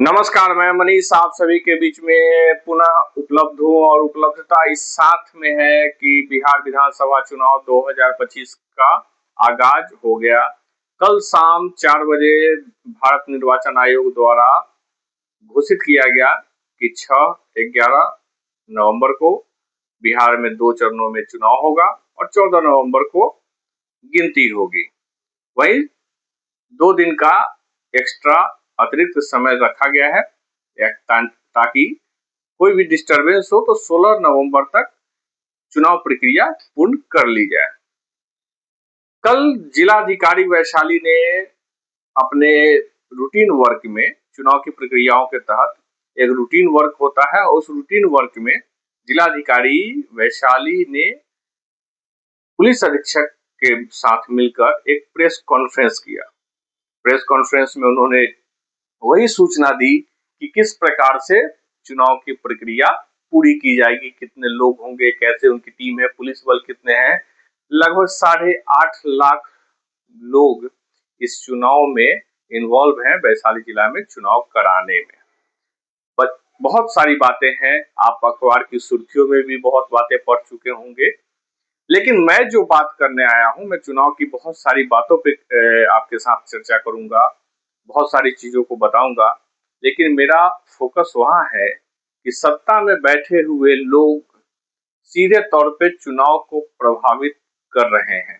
नमस्कार, मैं मनीष आप सभी के बीच में पुनः उपलब्ध हूँ और उपलब्धता इस साथ में है कि बिहार विधानसभा चुनाव 2025 का आगाज हो गया। कल शाम 4 बजे भारत निर्वाचन आयोग द्वारा घोषित किया गया कि 6-11 नवंबर को बिहार में 2 चरणों में चुनाव होगा और 14 नवंबर को गिनती होगी। वही 2 दिन का एक्स्ट्रा अतिरिक्त समय रखा गया है ताकि कोई भी डिस्टरबेंस हो तो 16 नवंबर तक चुनाव प्रक्रिया पूर्ण कर ली जाए। कल जिलाधिकारी वैशाली ने अपने रूटीन वर्क में चुनाव की प्रक्रियाओं के तहत एक रूटीन वर्क होता है, उस रूटीन वर्क में जिलाधिकारी वैशाली ने पुलिस अधीक्षक के साथ मिलकर एक प्रेस कॉन्फ्रेंस किया। प्रेस कॉन्फ्रेंस में उन्होंने वही सूचना दी कि किस प्रकार से चुनाव की प्रक्रिया पूरी की जाएगी, कितने लोग होंगे, कैसे उनकी टीम है, पुलिस बल कितने हैं। लगभग 8.5 लाख लोग इस चुनाव में इन्वॉल्व हैं वैशाली जिला में चुनाव कराने में। बहुत सारी बातें हैं, आप अखबार की सुर्खियों में भी बहुत बातें पढ़ चुके होंगे, लेकिन मैं जो बात करने आया हूं, मैं चुनाव की बहुत सारी बातों पे आपके साथ चर्चा करूंगा, बहुत सारी चीजों को बताऊंगा, लेकिन मेरा फोकस वहां है कि सत्ता में बैठे हुए लोग सीधे तौर पे चुनाव को प्रभावित कर रहे हैं।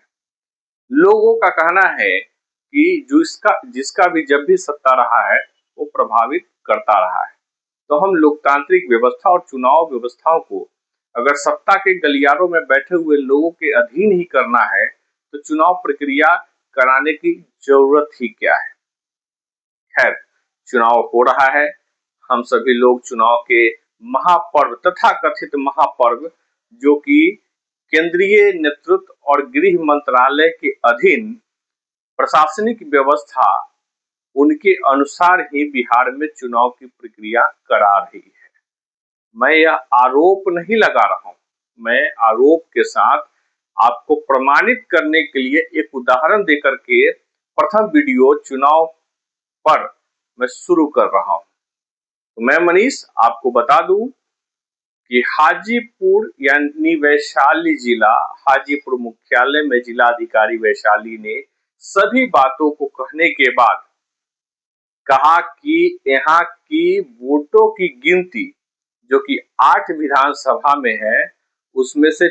लोगों का कहना है कि जिसका भी जब भी सत्ता रहा है वो प्रभावित करता रहा है। तो हम लोकतांत्रिक व्यवस्था और चुनाव व्यवस्थाओं को अगर सत्ता के गलियारों में बैठे हुए लोगों के अधीन ही करना है तो चुनाव प्रक्रिया कराने की जरूरत ही क्या है। खैर, चुनाव हो रहा है, हम सभी लोग चुनाव के महापर्व तथा कथित महापर्व जो कि केंद्रीय नेतृत्व और गृह मंत्रालय के अधीन प्रशासनिक व्यवस्था उनके अनुसार ही बिहार में चुनाव की प्रक्रिया करा रही है। मैं यह आरोप नहीं लगा रहा हूं, मैं आरोप के साथ आपको प्रमाणित करने के लिए एक उदाहरण देकर के प्रथम वीडियो चुनाव पर मैं शुरू कर रहा हूं। तो मैं मनीष आपको बता दूं कि हाजीपुर यानी वैशाली जिला, हाजीपुर मुख्यालय में जिलाधिकारी वैशाली ने सभी बातों को कहने के बाद कहा कि यहाँ की वोटों की गिनती जो कि 8 विधानसभा में है, उसमें से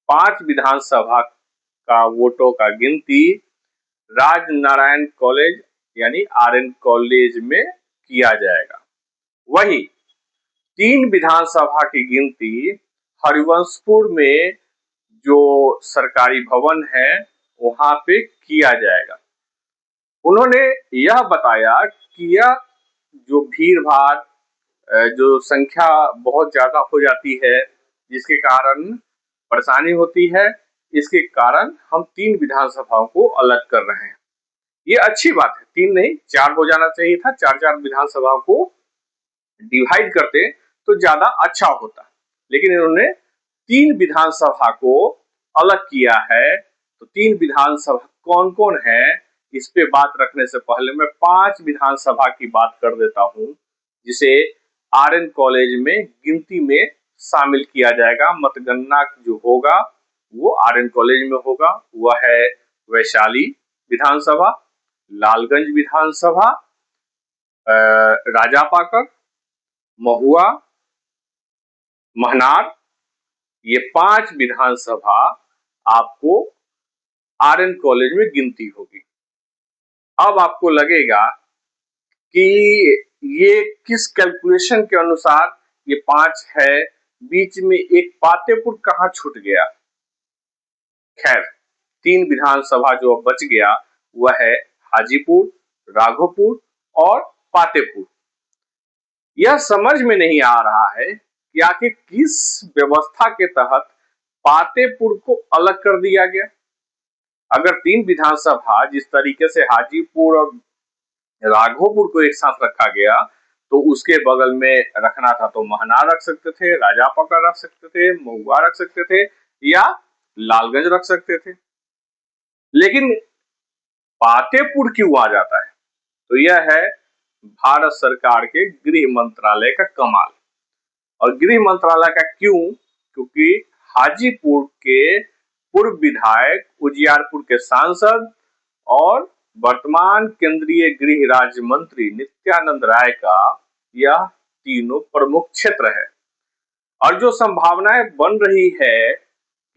5 विधानसभा का वोटों का गिनती राजनारायण कॉलेज यानी आरएन कॉलेज में किया जाएगा। वही 3 विधानसभा की गिनती हरिवंशपुर में जो सरकारी भवन है वहां पे किया जाएगा। उन्होंने यह बताया कि यह जो भीड़ भाड़, जो संख्या बहुत ज्यादा हो जाती है जिसके कारण परेशानी होती है, इसके कारण हम 3 विधानसभाओं को अलग कर रहे हैं। ये अच्छी बात है, 3 नहीं 4 हो जाना चाहिए था, 4-4 विधानसभाओं को डिवाइड करते तो ज्यादा अच्छा होता, लेकिन इन्होंने 3 विधानसभा को अलग किया है। तो 3 विधानसभा कौन कौन है, इस पे बात रखने से पहले मैं 5 विधानसभा की बात कर देता हूं जिसे आरएन कॉलेज में गिनती में शामिल किया जाएगा। मतगणना जो होगा वो आरएन कॉलेज में होगा। वह है वैशाली विधानसभा, लालगंज विधानसभा, राजापाकर, महुआ, महनार, ये 5 विधानसभा आपको आरएन कॉलेज में गिनती होगी। अब आपको लगेगा कि ये किस कैलकुलेशन के अनुसार ये 5 है, बीच में एक पातेपुर कहां छूट गया। खैर, 3 विधानसभा जो बच गया वह है हाजीपुर, राघोपुर और पातेपुर। यह समझ में नहीं आ रहा है कि आखिर किस व्यवस्था के तहत पातेपुर को अलग कर दिया गया। अगर 3 विधानसभा जिस तरीके से हाजीपुर और राघोपुर को एक साथ रखा गया तो उसके बगल में रखना था तो महनार रख सकते थे, राजापाकर रख सकते थे, महुआ रख सकते थे या लालगंज रख सकते थे, लेकिन पातेपुर क्यों आ जाता है? तो यह है भारत सरकार के गृह मंत्रालय का कमाल। और गृह मंत्रालय का क्यों? क्योंकि हाजीपुर के पूर्व विधायक, उजियारपुर के सांसद और वर्तमान केंद्रीय गृह राज्य मंत्री नित्यानंद राय का यह तीनों प्रमुख क्षेत्र है। और जो संभावनाएं बन रही है,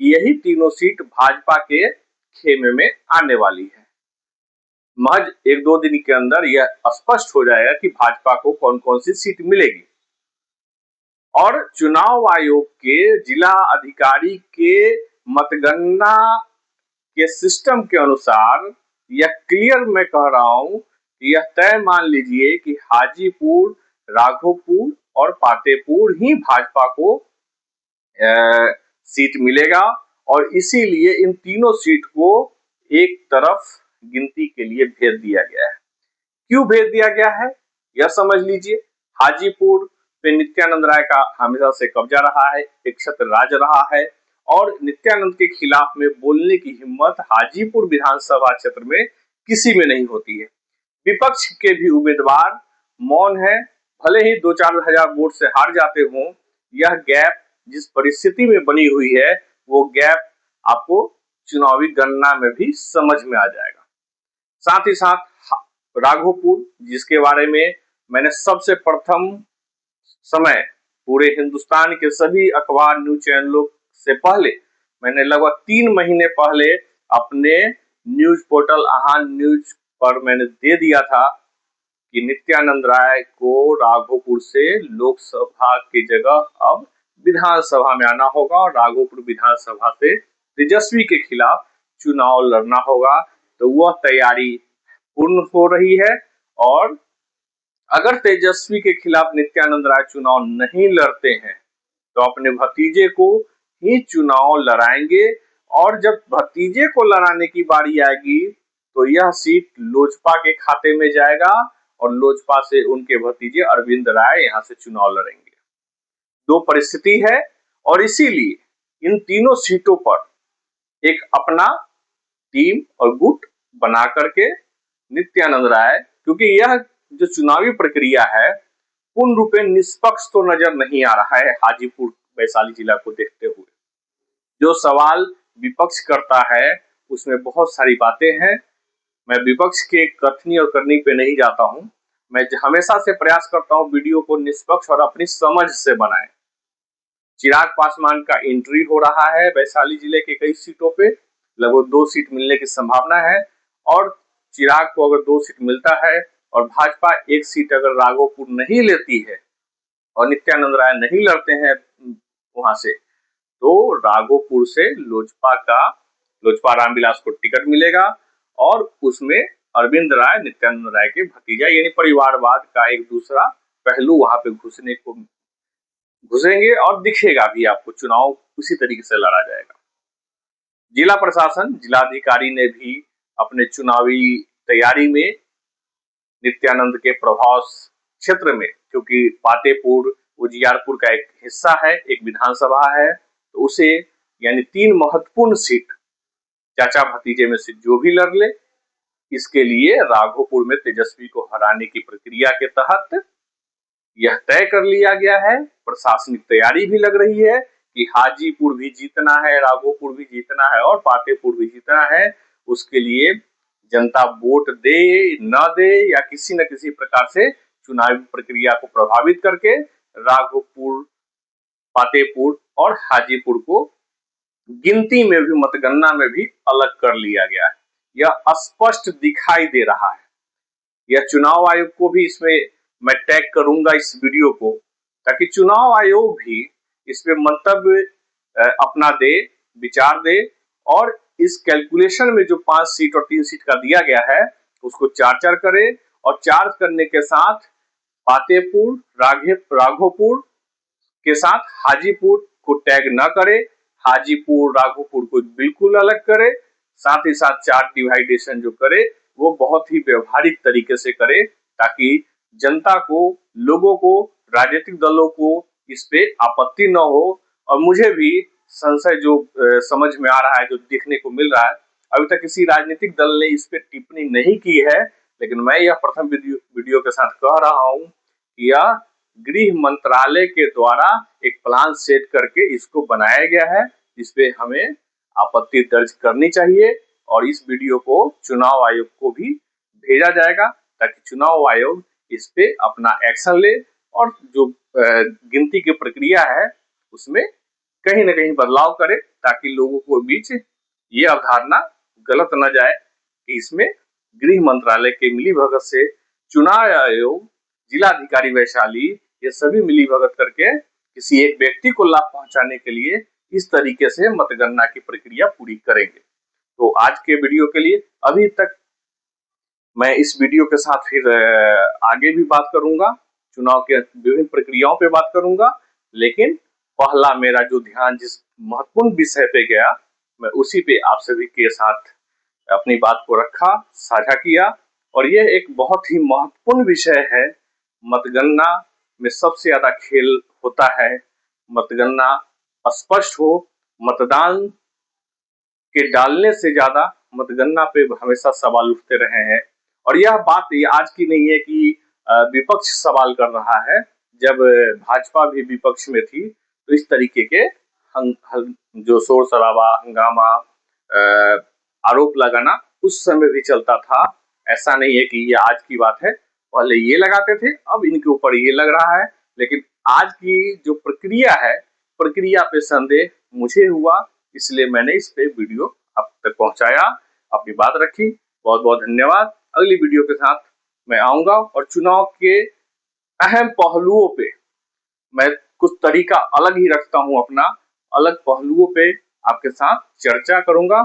यही तीनों सीट भाजपा के खेमे में आने वाली है। महज 1-2 दिन के अंदर यह स्पष्ट हो जाएगा कि भाजपा को कौन कौन सी सीट मिलेगी। और चुनाव आयोग के जिला अधिकारी के मतगणना के सिस्टम के अनुसार यह क्लियर मैं कह रहा हूं कि यह तय मान लीजिए कि हाजीपुर, राघोपुर और पातेपुर ही भाजपा को सीट मिलेगा। और इसीलिए इन तीनों सीट को एक तरफ गिनती के लिए भेज दिया गया है। क्यों भेज दिया गया है, यह समझ लीजिए। हाजीपुर पे नित्यानंद राय का हमेशा से कब्जा रहा है, एक क्षेत्र राज रहा है और नित्यानंद के खिलाफ में बोलने की हिम्मत हाजीपुर विधानसभा क्षेत्र में किसी में नहीं होती है। विपक्ष के भी उम्मीदवार मौन है, भले ही 2-4 हजार वोट से हार जाते हों। यह गैप जिस परिस्थिति में बनी हुई है, वो गैप आपको चुनावी गणना में भी समझ में आ जाएगा। साथ ही साथ राघोपुर, जिसके बारे में मैंने सबसे प्रथम समय पूरे हिंदुस्तान के सभी अखबार, न्यूज चैनलों से पहले मैंने लगभग 3 महीने पहले अपने न्यूज पोर्टल आहान न्यूज पर मैंने दे दिया था कि नित्यानंद राय को राघोपुर से लोकसभा की जगह अब विधानसभा में आना होगा और राघोपुर विधानसभा से तेजस्वी के खिलाफ चुनाव लड़ना होगा। तो वह तैयारी पूर्ण हो रही है। और अगर तेजस्वी के खिलाफ नित्यानंद राय चुनाव नहीं लड़ते हैं तो अपने भतीजे को ही चुनाव लड़ाएंगे। और जब भतीजे को लड़ाने की बारी आएगी तो यह सीट लोजपा के खाते में जाएगा और लोजपा से उनके भतीजे अरविंद राय यहां से चुनाव लड़ेंगे। 2 परिस्थिति है और इसीलिए इन तीनों सीटों पर एक अपना टीम और गुट बना करके नित्यानंद राय, क्योंकि यह जो चुनावी प्रक्रिया है पूर्ण रूप में निष्पक्ष तो नजर नहीं आ रहा है हाजीपुर वैशाली जिला को देखते हुए। जो सवाल विपक्ष करता है उसमें बहुत सारी बातें हैं। मैं विपक्ष के कथनी और करनी पे नहीं जाता हूं। मैं हमेशा से प्रयास करता हूं वीडियो को निष्पक्ष और अपनी समझ से बनाएं। चिराग पासवान का एंट्री हो रहा है वैशाली जिले के कई सीटों पे, लगभग 2 सीट मिलने की संभावना है। और चिराग को अगर 2 सीट मिलता है और भाजपा 1 सीट अगर राघोपुर नहीं लेती है और नित्यानंद राय नहीं लड़ते हैं वहां से, तो राघोपुर से लोजपा रामविलास को टिकट मिलेगा और उसमें अरविंद राय नित्यानंद राय के भतीजा, यानी परिवारवाद का एक दूसरा पहलू वहां पे घुसेंगे और दिखेगा भी आपको। चुनाव उसी तरीके से लड़ा जाएगा। जिला प्रशासन, जिलाधिकारी ने भी अपने चुनावी तैयारी में नित्यानंद के प्रभाव क्षेत्र में, क्योंकि पातेपुर उजियारपुर का एक हिस्सा है, एक विधानसभा है, तो उसे यानी 3 महत्वपूर्ण सीट चाचा भतीजे में से जो भी लड़ ले, इसके लिए राघोपुर में तेजस्वी को हराने की प्रक्रिया के तहत यह तय कर लिया गया है। प्रशासनिक तैयारी भी लग रही है कि हाजीपुर भी जीतना है, राघोपुर भी जीतना है और पातेपुर भी जीतना है। उसके लिए जनता वोट दे न दे या किसी न किसी प्रकार से चुनावी प्रक्रिया को प्रभावित करके राघोपुर, पातेपुर और हाजीपुर को गिनती में भी, मतगणना में भी अलग कर लिया गया है। यह स्पष्ट दिखाई दे रहा है। यह चुनाव आयोग को भी इसमें मैं टैग करूंगा इस वीडियो को, ताकि चुनाव आयोग भी इसमें मंतव्य अपना दे, विचार दे और इस कैलकुलेशन में जो 5 सीट और 3 सीट का दिया गया है उसको 4-4 करे और 4 करने के साथ पातेपुर, राघोपुर के साथ हाजीपुर को टैग न करे, हाजीपुर राघोपुर को बिल्कुल अलग करे, साथ ही साथ 4 डिवाइडेशन जो करे वो बहुत ही व्यवहारिक तरीके से करे, ताकि जनता को, लोगों को, राजनीतिक दलों को इस पे आपत्ति न हो। और मुझे भी संशय जो समझ में आ रहा है, जो देखने को मिल रहा है, अभी तक किसी राजनीतिक दल ने इस पे टिप्पणी नहीं की है, लेकिन मैं यह प्रथम वीडियो के साथ कह रहा हूँ कि यह गृह मंत्रालय के द्वारा एक प्लान सेट करके इसको बनाया गया है, इस पे हमें आपत्ति दर्ज करनी चाहिए और इस वीडियो को चुनाव आयोग को भी भेजा जाएगा ताकि चुनाव आयोग इस पे अपना एक्शन ले और जो गिनती की प्रक्रिया है उसमें कहीं न कहीं बदलाव करे, ताकि लोगों को बीच ये अवधारणा गलत न जाए कि इसमें गृह मंत्रालय के मिलीभगत से चुनाव आयोग, जिलाधिकारी वैशाली, ये सभी मिलीभगत करके किसी एक व्यक्ति को लाभ पहुंचाने के लिए इस तरीके से मतगणना की प्रक्रिया पूरी करेंगे। तो आज के वीडियो के लिए अभी तक मैं इस वीडियो के साथ फिर आगे भी बात करूंगा, चुनाव के विभिन्न प्रक्रियाओं पे बात करूंगा, लेकिन पहला मेरा जो ध्यान जिस महत्वपूर्ण विषय पे गया, मैं उसी पे आप सभी के साथ अपनी बात को रखा, साझा किया। और यह एक बहुत ही महत्वपूर्ण विषय है। मतगणना में सबसे ज्यादा खेल होता है, मतगणना स्पष्ट हो, मतदान के डालने से ज्यादा मतगणना पे हमेशा सवाल उठते रहे हैं। और यह बात आज की नहीं है कि विपक्ष सवाल कर रहा है। जब भाजपा भी विपक्ष में थी तो इस तरीके के जो शोर शराबा, हंगामा, आरोप लगाना उस समय भी चलता था। ऐसा नहीं है कि ये आज की बात है, पहले ये लगाते थे, अब इनके ऊपर ये लग रहा है। लेकिन आज की जो प्रक्रिया है, प्रक्रिया पे संदेह मुझे हुआ, इसलिए मैंने इस पे वीडियो आप तक पहुंचाया, अपनी बात रखी। बहुत बहुत धन्यवाद। अगली वीडियो के साथ मैं आऊंगा और चुनाव के अहम पहलुओं पे मैं कुछ तरीका अलग ही रखता हूं, अपना अलग पहलुओं पे आपके साथ चर्चा करूंगा,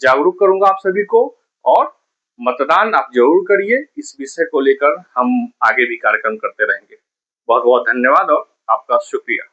जागरूक करूंगा आप सभी को। और मतदान आप जरूर करिए, इस विषय को लेकर हम आगे भी कार्यक्रम करते रहेंगे। बहुत बहुत धन्यवाद और आपका शुक्रिया।